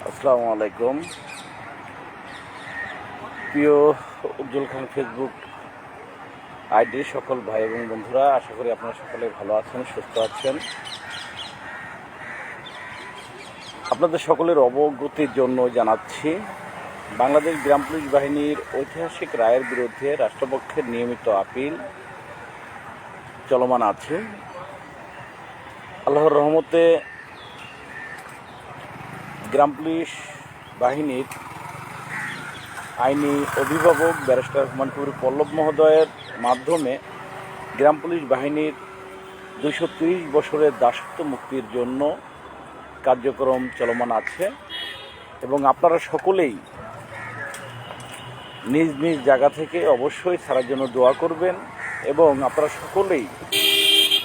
আসসালামু আলাইকুম। প্রিয় উজ্জ্বল খান ফেসবুক আইডির সকল ভাই এবং বন্ধুরা, আশা করি আপনারা সকলে ভালো আছেন, সুস্থ আছেন। আপনাদের সকলের অবগতির জন্য জানাচ্ছি, বাংলাদেশ গ্রাম পুলিশ বাহিনীর ঐতিহাসিক রায়ের বিরুদ্ধে রাষ্ট্রপক্ষের নিয়মিত আপিল চলমান আছে। আল্লাহর রহমতে গ্রাম পুলিশ বাহিনীর আইনি অভিভাবক ব্যারিস্টার হুমায়ুন কবির পল্লব মহোদয়ের মাধ্যমে গ্রাম পুলিশ বাহিনীর 230 বছরের দাসত্ব মুক্তির জন্য কার্যক্রম চলমান আছে এবং আপনারা সকলেই নিজ নিজ জায়গা থেকে অবশ্যই ছাড়ার জন্য দোয়া করবেন এবং আপনারা সকলেই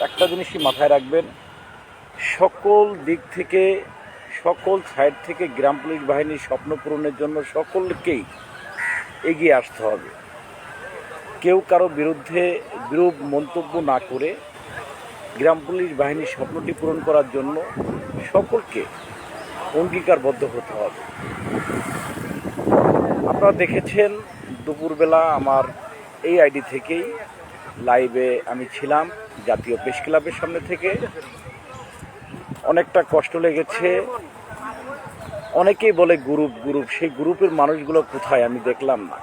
একটা জিনিসই মাথায় রাখবেন, সকল দিক থেকে সকল সাইড থেকে গ্রাম পুলিশ বাহিনীর স্বপ্ন পূরণের জন্য সকলকেই এগিয়ে আসতে হবে। কেউ কারো বিরুদ্ধে বিরূপ মন্তব্য না করে গ্রাম পুলিশ বাহিনীর স্বপ্নটি পূরণ করার জন্য সকলকে অঙ্গীকারবদ্ধ হতে হবে। আপনারা দেখেছেন দুপুরবেলা আমার এই আইডি থেকেই লাইভে আমি ছিলাম, জাতীয় প্রেস ক্লাবের সামনে থেকে। অনেকটা কষ্ট লেগেছে। অনেকেই বলে গ্রুপ, সেই গ্রুপের মানুষগুলো কোথায় আমি দেখলাম না।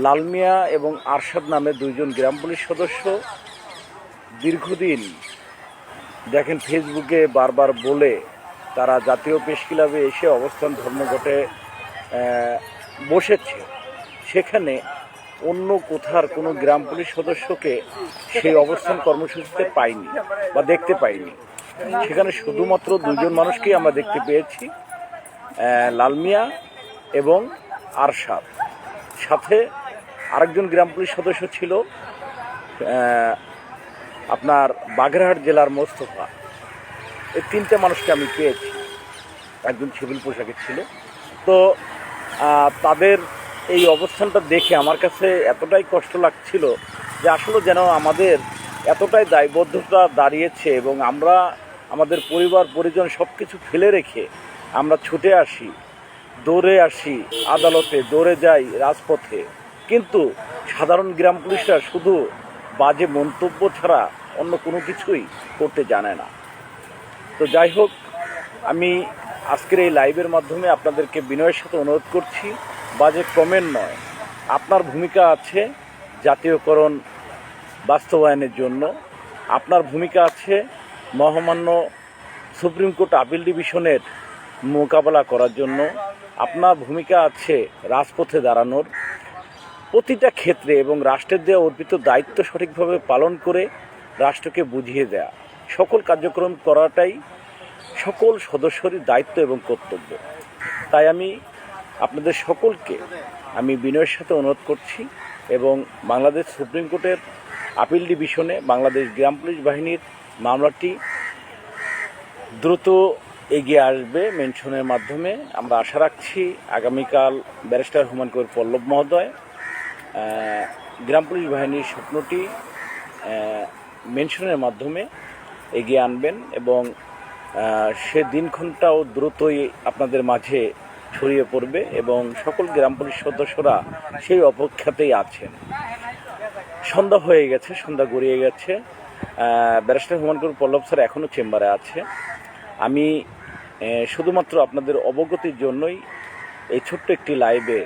লালমিয়া এবং আরশাদ নামে দুইজন গ্রাম পুলিশ সদস্য দীর্ঘদিন দেখেন ফেসবুকে বারবার বলে তারা জাতীয় প্রেস ক্লাবে এসে অবস্থান ধর্মঘটে বসেছে। সেখানে অন্য কোথার কোনো গ্রাম পুলিশ সদস্যকে সেই অবস্থান কর্মসূচিতে পাইনি বা দেখতে পাইনি। সেখানে শুধুমাত্র দুজন মানুষকেই আমরা দেখতে পেয়েছি, লালমিয়া এবং আরশাদ। সাথে আরেকজন গ্রাম পুলিশ সদস্য ছিল আপনার বাগেরহাট জেলার মোস্তফা। এই তিনটে মানুষকে আমি পেয়েছি, একজন সিভিল পোশাকে ছিল। তো তাদের এই অবস্থানটা দেখে আমার কাছে এতটাই কষ্ট লাগছিল যে আসলে যেন আমাদের এতটাই দায়বদ্ধতা দাঁড়িয়েছে এবং আমরা আমাদের পরিবার পরিজন সব কিছু ফেলে রেখে আমরা ছুটে আসি, দৌড়ে আসি আদালতে, দৌড়ে যাই রাজপথে, কিন্তু সাধারণ গ্রাম পুলিশরা শুধু বাজে মন্তব্য ছাড়া অন্য কোনো কিছুই করতে জানে না। তো যাই হোক, আমি আজকের এই লাইভের মাধ্যমে আপনাদেরকে বিনয়ের সাথে অনুরোধ করছি, বাজে কমেন্ট নয়, আপনার ভূমিকা আছে জাতীয়করণ বাস্তবায়নের জন্য, আপনার ভূমিকা আছে মহামান্য সুপ্রিম কোর্ট আপিল ডিভিশনের মোকাবেলা করার জন্য, আপনার ভূমিকা আছে রাজপথে দাঁড়ানোর প্রতিটা ক্ষেত্রে এবং রাষ্ট্রের দেওয়া অর্পিত দায়িত্ব সঠিকভাবে পালন করে রাষ্ট্রকে বুঝিয়ে দেয়া, সকল কার্যক্রম করাটাই সকল সদস্যরই দায়িত্ব এবং কর্তব্য। তাই আমি আপনাদের সকলকে আমি বিনয়ের সাথে অনুরোধ করছি এবং বাংলাদেশ সুপ্রিম কোর্টের আপিল ডিভিশনে বাংলাদেশ গ্রাম পুলিশ বাহিনীর মামলাটি দ্রুত এগিয়ে আসবে মেনশনের মাধ্যমে। আমরা আশা রাখছি আগামীকাল ব্যারিস্টার হুমায়ুন কবির পল্লব মহোদয় গ্রাম পুলিশ বাহিনীর স্বপ্নটি মেনশনের মাধ্যমে এগিয়ে আনবেন এবং সে দিনক্ষণটাও দ্রুতই আপনাদের মাঝে ছড়িয়ে পড়বে এবং সকল গ্রাম পুলিশ সদস্যরা সেই অপেক্ষাতেই আছেন। সন্ধ্যা হয়ে গেছে, সন্ধ্যা গড়িয়ে গেছে। ব্যারিস্টার হুমায়ুন কবির পল্লব স্যার এখনও চেম্বারে আছে। আমি শুধুমাত্র আপনাদের অবগতির জন্যই এই ছোট্ট একটি লাইভে,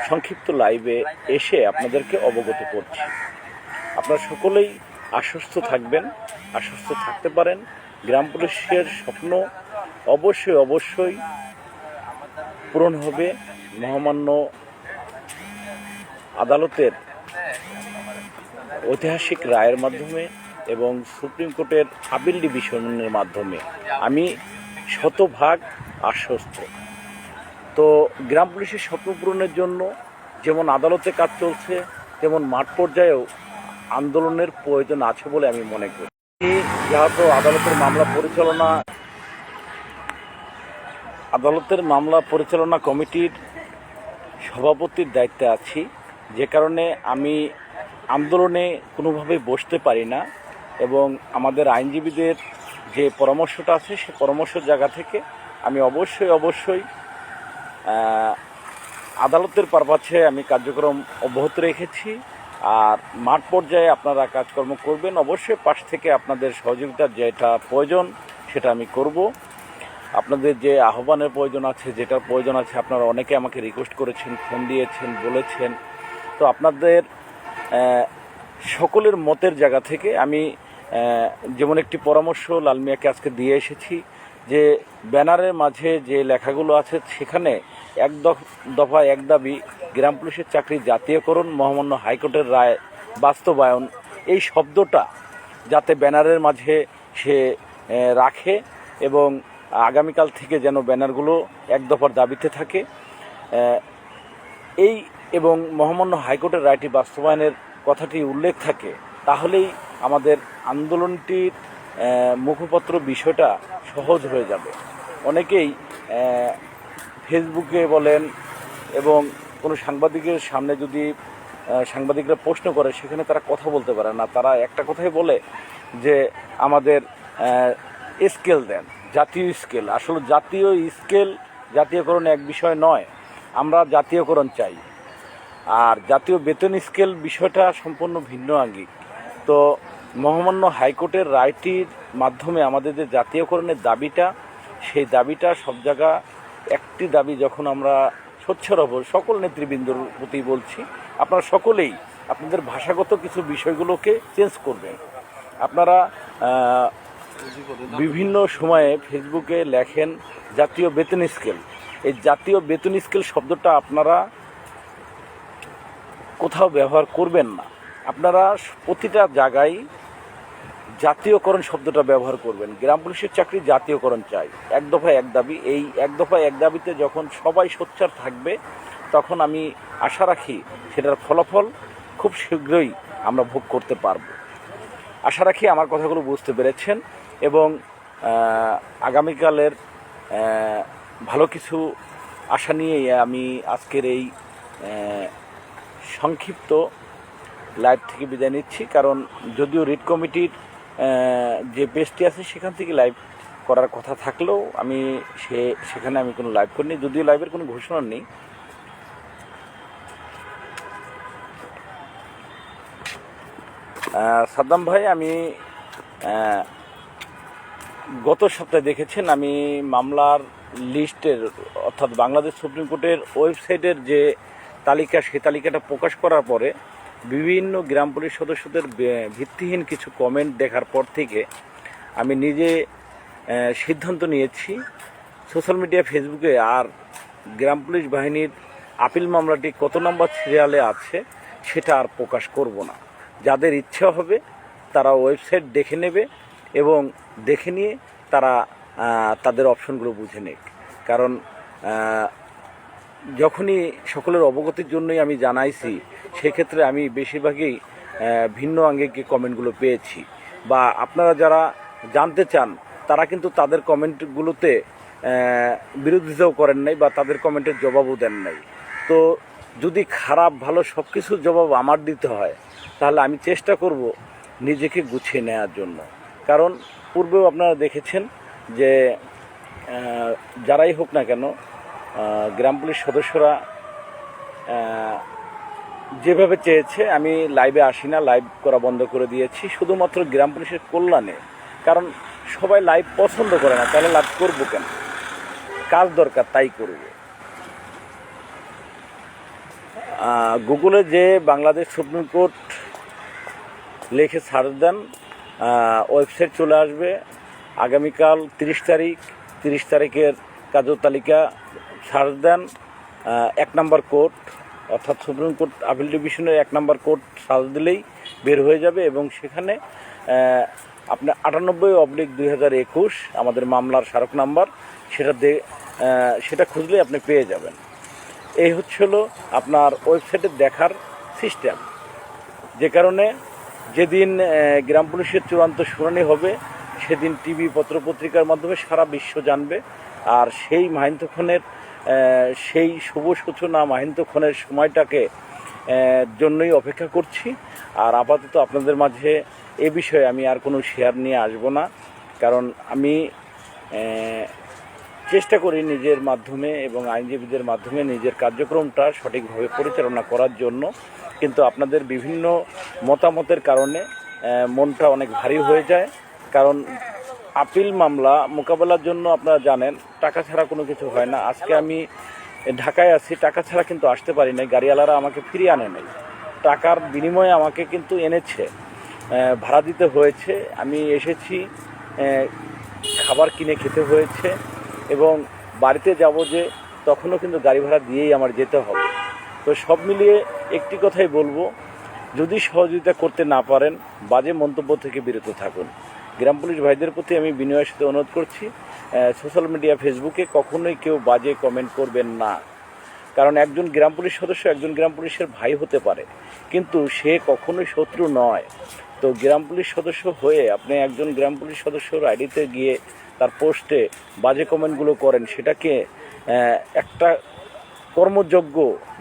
সংক্ষিপ্ত লাইভে এসে আপনাদেরকে অবগত করছি। আপনারা সকলেই আশ্বস্ত থাকবেন, আশ্বস্ত থাকতে পারেন। গ্রাম পুলিশের স্বপ্ন অবশ্যই পূরণ হবে মহামান্য আদালতের ঐতিহাসিক রায়ের মাধ্যমে এবং সুপ্রিম কোর্টের আপিল ডিভিশনের মাধ্যমে। আমি শতভাগ আশ্বস্ত। তো গ্রাম পুলিশের স্বপ্ন পূরণের জন্য যেমন আদালতে কাজ চলছে, তেমন মাঠ পর্যায়েও আন্দোলনের প্রয়োজন আছে বলে আমি মনে করি। যেহেতু আদালতের মামলা পরিচালনা কমিটির সভাপতির দায়িত্বে আছি, যে কারণে আমি আন্দোলনে কোনোভাবেই বসতে পারি না এবং আমাদের আইনজীবীদের যে পরামর্শটা আছে সে পরামর্শের জায়গা থেকে আমি অবশ্যই আদালতের পারপাছে আমি কার্যক্রম অব্যাহত রেখেছি। আর মাঠ পর্যায়ে আপনারা কাজকর্ম করবেন, অবশ্যই পাশ থেকে আপনাদের সহযোগিতার যেটা প্রয়োজন সেটা আমি করব। আপনাদের যে আহ্বানের প্রয়োজন আছে, যেটার প্রয়োজন আছে, আপনারা অনেকে আমাকে রিকোয়েস্ট করেছেন, ফোন দিয়েছেন, বলেছেন। তো আপনাদের সকলের মতের জায়গা থেকে আমি যেমন একটি পরামর্শ লাল মিয়াকে আজকে দিয়ে এসেছি যে ব্যানারের মাঝে যে লেখাগুলো আছে সেখানে এক দফা এক দাবি গ্রাম পুলিশের চাকরি জাতীয়করণ, মহামান্য হাইকোর্টের রায় বাস্তবায়ন, এই শব্দটা যাতে ব্যানারের মাঝে সে রাখে এবং আগামীকাল থেকে যেন ব্যানারগুলো এক দফার দাবিতে থাকে এই এবং মহামান্য হাইকোর্টের রায়টি বাস্তবায়নের কথাটি উল্লেখ থাকে, তাহলেই আমাদের আন্দোলনটির মুখপত্র বিষয়টা সহজ হয়ে যাবে। অনেকেই ফেসবুকে বলেন এবং কোনো সাংবাদিকের সামনে যদি সাংবাদিকরা প্রশ্ন করে সেখানে তারা কথা বলতে পারে না, তারা একটা কথাই বলে যে আমাদের স্কেল দেন, জাতীয় স্কেল। আসলে জাতীয় স্কেল জাতীয়করণ এক বিষয় নয়, আমরা জাতীয়করণ চাই। আর জাতীয় বেতন স্কেল বিষয়টা সম্পূর্ণ ভিন্ন আঙ্গিক। তো মহামান্য হাইকোর্টের রায়টির মাধ্যমে আমাদের যে জাতীয়করণের দাবিটা, সেই দাবিটা সব জায়গা একটি দাবি যখন আমরা সোচ্চার হব, সকল নেতৃবৃন্দর প্রতি বলছি, আপনারা সকলেই আপনাদের ভাষাগত কিছু বিষয়গুলোকে চেঞ্জ করবেন। আপনারা বিভিন্ন সময়ে ফেসবুকে লেখেন জাতীয় বেতন স্কেল, এই জাতীয় বেতন স্কেল শব্দটা আপনারা কোথাও ব্যবহার করবেন না। আপনারা প্রতিটা জায়গায় জাতীয়করণ শব্দটা ব্যবহার করবেন। গ্রাম পুলিশের চাকরি জাতীয়করণ চাই, এক দফা এক দাবি। এই এক দফা এক দাবিতে যখন সবাই সোচ্চার থাকবে তখন আমি আশা রাখি সেটার ফলাফল খুব শীঘ্রই আমরা ভোগ করতে পারব। আশা রাখি আমার কথাগুলো বুঝতে পেরেছেন এবং আগামীকালের ভালো কিছু আশা নিয়েই আমি আজকের এই সংক্ষিপ্ত লাইভ থেকে বিদায় নিচ্ছি। কারণ যদিও রিট কমিটির যে পেজটি আছে সেখান থেকে লাইভ করার কথা থাকলেও আমি সেখানে আমি কোনো লাইভ করিনি, যদিও লাইভের কোনো ঘোষণা নেই। সাদ্দাম ভাই, আমি গত সপ্তাহে দেখেছেন আমি মামলার লিস্টের অর্থাৎ বাংলাদেশ সুপ্রিম কোর্টের ওয়েবসাইটের যে তালিকা, সেই তালিকাটা প্রকাশ করার পরে বিভিন্ন গ্রাম পুলিশ সদস্যদের ভিত্তিহীন কিছু কমেন্ট দেখার পর থেকে আমি নিজে সিদ্ধান্ত নিয়েছি সোশ্যাল মিডিয়া, ফেসবুকে আর গ্রাম পুলিশ বাহিনীর আপিল মামলাটি কত নম্বর সিরিয়ালে আছে সেটা আর প্রকাশ করব না। যাদের ইচ্ছা হবে তারা ওয়েবসাইট দেখে নেবে এবং দেখে নিয়ে তারা তাদের অপশনগুলো বুঝে নেক। কারণ যখনই সকলের অবগতির জন্যই আমি জানাইছি, সেক্ষেত্রে আমি বেশিরভাগই ভিন্ন আঙ্গিকে কমেন্টগুলো পেয়েছি। বা আপনারা যারা জানতে চান তারা কিন্তু তাদের কমেন্টগুলোতে বিরোধিতাও করেন নাই বা তাদের কমেন্টের জবাবও দেন নাই। তো যদি খারাপ ভালো সব কিছুর জবাব আমার দিতে হয় তাহলে আমি চেষ্টা করব নিজেকে গুছিয়ে নেওয়ার জন্য। কারণ পূর্বেও আপনারা দেখেছেন যে যারাই হোক না কেন গ্রাম পুলিশ সদস্যরা যেভাবে চেয়েছে আমি লাইভে আসি না, লাইভ করা বন্ধ করে দিয়েছি শুধুমাত্র গ্রাম পুলিশের কল্যাণে। কারণ সবাই লাইভ পছন্দ করে না, তাহলে লাইভ করবো কেন? কাজ দরকার তাই করব। গুগলে যে বাংলাদেশ সুপ্রিম কোর্ট লিখে সার্চ দেন, ওয়েবসাইট চলে আসবে। আগামীকাল 30 তারিখের কার্যতালিকা সার্চ দেন, 1 নম্বর কোর্ট অর্থাৎ সুপ্রিম কোর্ট আপিল ডিভিশনের 1 নম্বর কোর্ট সার্চ দিলেই বের হয়ে যাবে এবং সেখানে আপনার 98/2021 আমাদের মামলার স্মারক নাম্বার, সেটা খুঁজলেই আপনি পেয়ে যাবেন। এই হলো আপনার ওয়েবসাইটে দেখার সিস্টেম। যে কারণে যেদিন গ্রাম পুলিশের চূড়ান্ত শুনানি হবে সেদিন টিভি পত্রপত্রিকার মাধ্যমে সারা বিশ্ব জানবে। আর সেই মাহিন্তক্ষণের সেই শুভ সূচনা মাহিন্তক্ষণের সময়টাকে জন্যই অপেক্ষা করছি। আর আপাতত আপনাদের মাঝে এ বিষয়ে আমি আর কোনো শেয়ার নিয়ে আসব না, কারণ আমি চেষ্টা করি নিজের মাধ্যমে এবং আইনজীবীদের মাধ্যমে নিজের কার্যক্রমটা সঠিকভাবে পরিচালনা করার জন্য, কিন্তু আপনাদের বিভিন্ন মতামতের কারণে মনটা অনেক ভারী হয়ে যায়। কারণ আপিল মামলা মোকাবেলার জন্য আপনারা জানেন টাকা ছাড়া কোনো কিছু হয় না। আজকে আমি ঢাকায় আছি, টাকা ছাড়া কিন্তু আসতে পারি নাই, গাড়িওয়ালারা আমাকে ফিরিয়ে আনে নাই, টাকার বিনিময়ে আমাকে কিন্তু এনেছে, ভাড়া দিতে হয়েছে, আমি এসেছি, খাবার কিনে খেতে হয়েছে এবং বাড়িতে যাব যে তখনও কিন্তু গাড়ি ভাড়া দিয়েই আমার যেতে হবে। তো সব মিলিয়ে একটি কথাই বলবো, যদি সহযোগিতা করতে না পারেন বাজে মন্তব্য থেকে বিরত থাকুন। গ্রাম পুলিশ ভাইদের প্রতি আমি বিনয়ের সাথে অনুরোধ করছি, সোশ্যাল মিডিয়া ফেসবুকে কখনোই কেউ বাজে কমেন্ট করবেন না। কারণ একজন গ্রাম পুলিশ সদস্য একজন গ্রাম পুলিশের ভাই হতে পারে, কিন্তু সে কখনোই শত্রু নয়। তো গ্রাম পুলিশ সদস্য হয়ে আপনি একজন গ্রাম পুলিশ সদস্যর আইডিতে গিয়ে তার পোস্টে বাজে কমেন্টগুলো করেন, সেটাকে একটা কর্মযজ্ঞ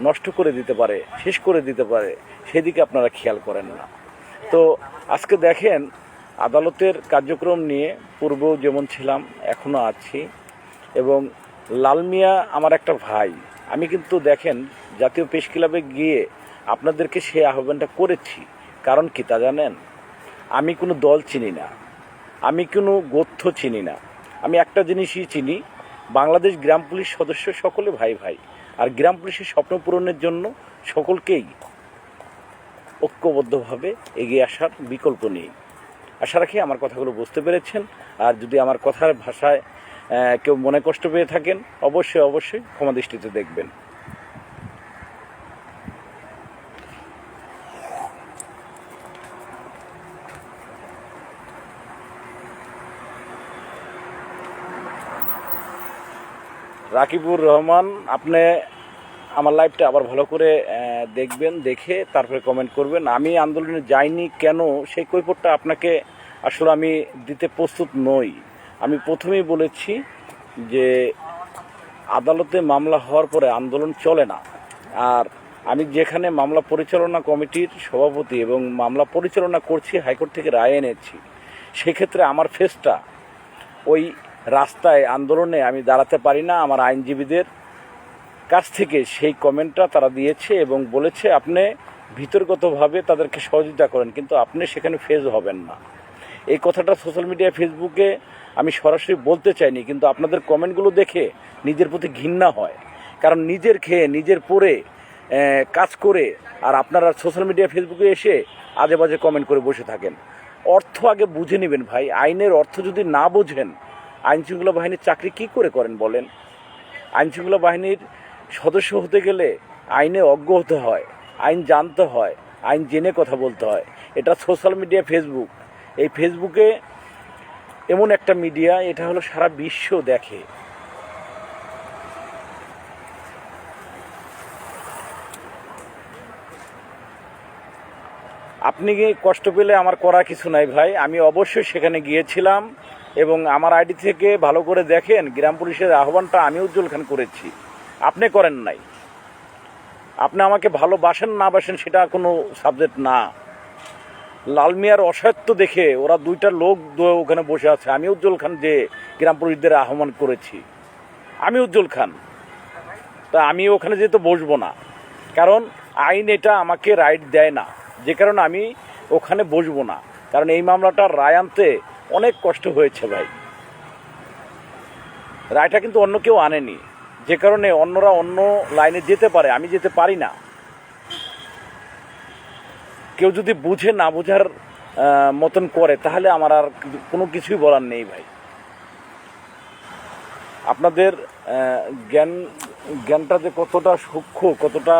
নষ্ট করে দিতে পারে, শেষ করে দিতে পারে, সেদিকে আপনারা খেয়াল করেন না। তো আজকে দেখেন আদালতের কার্যক্রম নিয়ে পূর্বেও যেমন ছিলাম এখনও আছি, এবং লাল মিয়া আমার একটা ভাই। আমি কিন্তু দেখেন জাতীয় প্রেস ক্লাবে গিয়ে আপনাদেরকে সে আহ্বানটা করেছি, কারণ কি তা জানেন? আমি কোনো দল চিনি না, আমি কোনো গোত্র চিনি না, আমি একটা জিনিসই চিনি, বাংলাদেশ গ্রাম পুলিশ সদস্য সকলে ভাই ভাই। আর গ্রাম পুলিশের স্বপ্ন পূরণের জন্য সকলকেই ঐক্যবদ্ধভাবে এগিয়ে আসার বিকল্প নেই। আশা রাখি আমার কথাগুলো বুঝতে পেরেছেন। আর যদি আমার কথার ভাষায় কেউ মনে কষ্ট পেয়ে থাকেন অবশ্যই অবশ্যই ক্ষমা দৃষ্টিতে দেখবেন। রাকিবুর রহমান, আপনি আমার লাইভটা আবার ভালো করে দেখবেন, দেখে তারপরে কমেন্ট করবেন। আমি আন্দোলনে যাইনি কেন সেই কৈফিয়তটা আপনাকে আসলে আমি দিতে প্রস্তুত নই। আমি প্রথমেই বলেছি যে আদালতে মামলা হওয়ার পরে আন্দোলন চলে না। আর আমি যেখানে মামলা পরিচালনা কমিটির সভাপতি এবং মামলা পরিচালনা করছি, হাইকোর্ট থেকে রায় এনেছি, সেক্ষেত্রে আমার ফেসটা ওই রাস্তায় আন্দোলনে আমি দাঁড়াতে পারি না। আমার আইনজীবীদের কাছ থেকে সেই কমেন্টটা তারা দিয়েছে এবং বলেছে আপনি ভিতরগতভাবে তাদেরকে সহযোগিতা করেন, কিন্তু আপনি সেখানে ফেস হবেন না। এই কথাটা সোশ্যাল মিডিয়া ফেসবুকে আমি সরাসরি বলতে চাইনি, কিন্তু আপনাদের কমেন্টগুলো দেখে নিজের প্রতি ঘৃণা হয়। কারণ নিজের খেয়ে নিজের পরে কাজ করে আর আপনারা সোশ্যাল মিডিয়া ফেসবুকে এসে আজে বাজে কমেন্ট করে বসে থাকেন। অর্থ আগে বুঝে নেবেন ভাই। আইনের অর্থ যদি না বোঝেন আইনশৃঙ্খলা বাহিনীর চাকরি কী করে করেন বলেন? আইনশৃঙ্খলা বাহিনীর সদস্য হতে গেলে আইনে অজ্ঞ হতে হয়, আইন জানতে হয়, আইন জেনে কথা বলতে হয়। এটা সোশ্যাল মিডিয়া ফেসবুক, এই ফেসবুকে এমন একটা মিডিয়া, এটা হলো সারা বিশ্ব দেখে। আপনি কি কষ্ট পেলে আমার করা কিছু নাই ভাই। আমি অবশ্যই সেখানে গিয়েছিলাম এবং আমার আইডি থেকে ভালো করে দেখেন গ্রাম পুলিশের আহ্বানটা আমি উজ্জ্বল খান করেছি, আপনি করেন নাই। আপনি আমাকে ভালোবাসেন না বাসেন সেটা কোনো সাবজেক্ট না। লাল মিয়ার অসহায়ত্ব দেখে ওরা দুইটা লোক ওখানে বসে আছে, আমি উজ্জ্বল খান যে গ্রাম পুলিশদের আহ্বান করেছি, আমি উজ্জ্বল খান। তা আমি ওখানে যেতে বসবো না, কারণ আইন এটা আমাকে রাইট দেয় না, যে কারণে আমি ওখানে বসবো না। কারণ এই মামলাটার রায় আনতে অনেক কষ্ট হয়েছে ভাই। রায়টা কিন্তু অন্য কেউ আনেনি, যে কারণে অন্যরা অন্য লাইনে যেতে পারে, আমি যেতে পারি না। কেউ যদি বুঝে না বোঝার মতন করে তাহলে আমার আর কোনো কিছুই বলার নেই ভাই। আপনাদের জ্ঞানটা যে কতটা সূক্ষ্ম, কতটা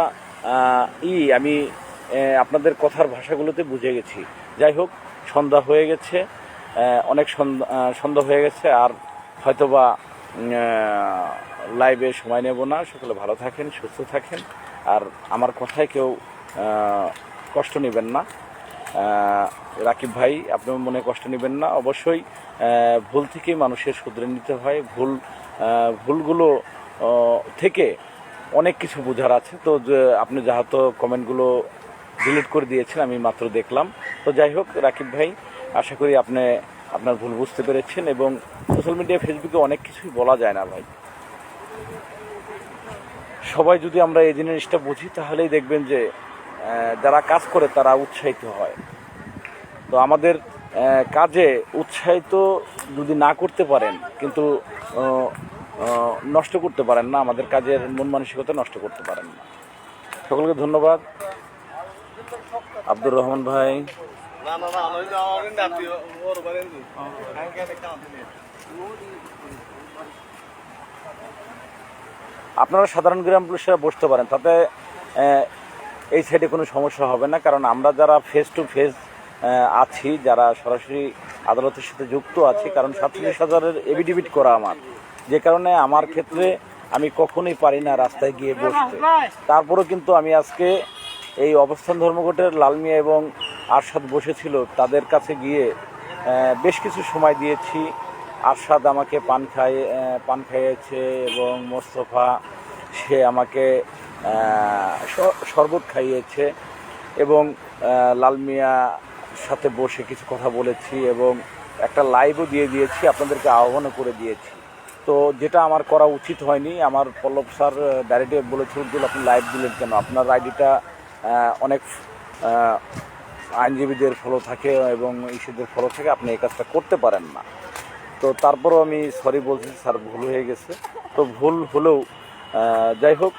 আমি আপনাদের কথার ভাষাগুলোতে বুঝে গেছি। যাই হোক, সন্ধ্যা হয়ে গেছে, অনেক সন্ধ্যা হয়ে গেছে, আর হয়তোবা লাইভে সময় নেব না। সকলে ভালো থাকেন, সুস্থ থাকেন, আর আমার কথায় কেউ কষ্ট নেবেন না। রাকিব ভাই, আপনার মনে কষ্ট নেবেন না। অবশ্যই ভুল থেকেই মানুষের শুধরে নিতে হয়। ভুলগুলো থেকে অনেক কিছু বোঝার আছে। তো আপনি যেহেতু কমেন্টগুলো ডিলিট করে দিয়েছেন, আমি মাত্র দেখলাম। তো যাই হোক রাকিব ভাই, আশা করি আপনি আপনার ভুল বুঝতে পেরেছেন। এবং সোশ্যাল মিডিয়া ফেসবুকে অনেক কিছুই বলা যায় না ভাই। সবাই যদি আমরা এই জিনিসটা বুঝি তাহলেই দেখবেন যে যারা কাজ করে তারা উৎসাহিত হয়। তো আমাদের কাজে উৎসাহিত যদি না করতে পারেন, কিন্তু নষ্ট করতে পারেন না, আমাদের কাজের মন মানসিকতা নষ্ট করতে পারেন না। সকলকে ধন্যবাদ। আব্দুর রহমান ভাই, আপনারা সাধারণ গ্রাম পুলিশরা বসতে পারেন, তাতে এই সাইডে কোনো সমস্যা হবে না। কারণ আমরা যারা ফেস টু ফেস আছি, যারা সরাসরি আদালতের সাথে যুক্ত আছি, কারণ 47,000-এর এফিডেভিট করা আমার, যে কারণে আমার ক্ষেত্রে আমি কখনোই পারি না রাস্তায় গিয়ে বসতে। তারপরেও কিন্তু আমি আজকে এই অবস্থান ধর্মঘটের লালমিয়া এবং আরশাদ বসেছিল, তাদের কাছে গিয়ে বেশ কিছু সময় দিয়েছি। আরশাদ আমাকে পান খাইয়েছে এবং মোস্তফা সে আমাকে শরবত খাইয়েছে, এবং লালমিয়া সাথে বসে কিছু কথা বলেছি এবং একটা লাইভও দিয়ে দিয়েছি, আপনাদেরকে আহ্বানও করে দিয়েছি। তো যেটা আমার করা উচিত হয়নি, আমার পল্লব স্যার ডাইরেক্টলি বলেছিল যে আপনি লাইভ দিলেন কেন, আপনার আইডিটা অনেক আইনজীবীদের ফলো থাকে এবং ইস্যুদের ফলো থাকে, আপনি এই কাজটা করতে পারেন না। তো তারপরও আমি সরি বলছি, স্যার ভুল হয়ে গেছে। তো ভুল হলেও যাই হোক,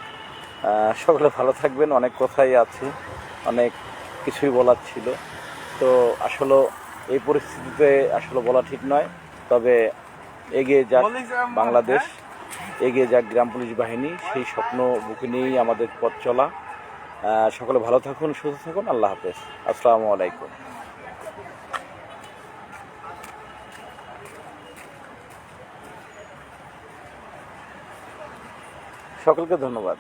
সকলে ভালো থাকবেন। অনেক কথাই আছে, অনেক কিছুই বলার ছিল। তো আসলে এই পরিস্থিতিতে আসলে বলা ঠিক নয়, তবে এগিয়ে যাক বাংলাদেশ, এগিয়ে যাক গ্রাম পুলিশ বাহিনী, সেই স্বপ্ন বুকে নিয়েই আমাদের পথ চলা। সকলে ভালো থাকুন, সুস্থ থাকুন। আল্লাহ হাফেজ। আসসালামু আলাইকুম। সকলকে ধন্যবাদ।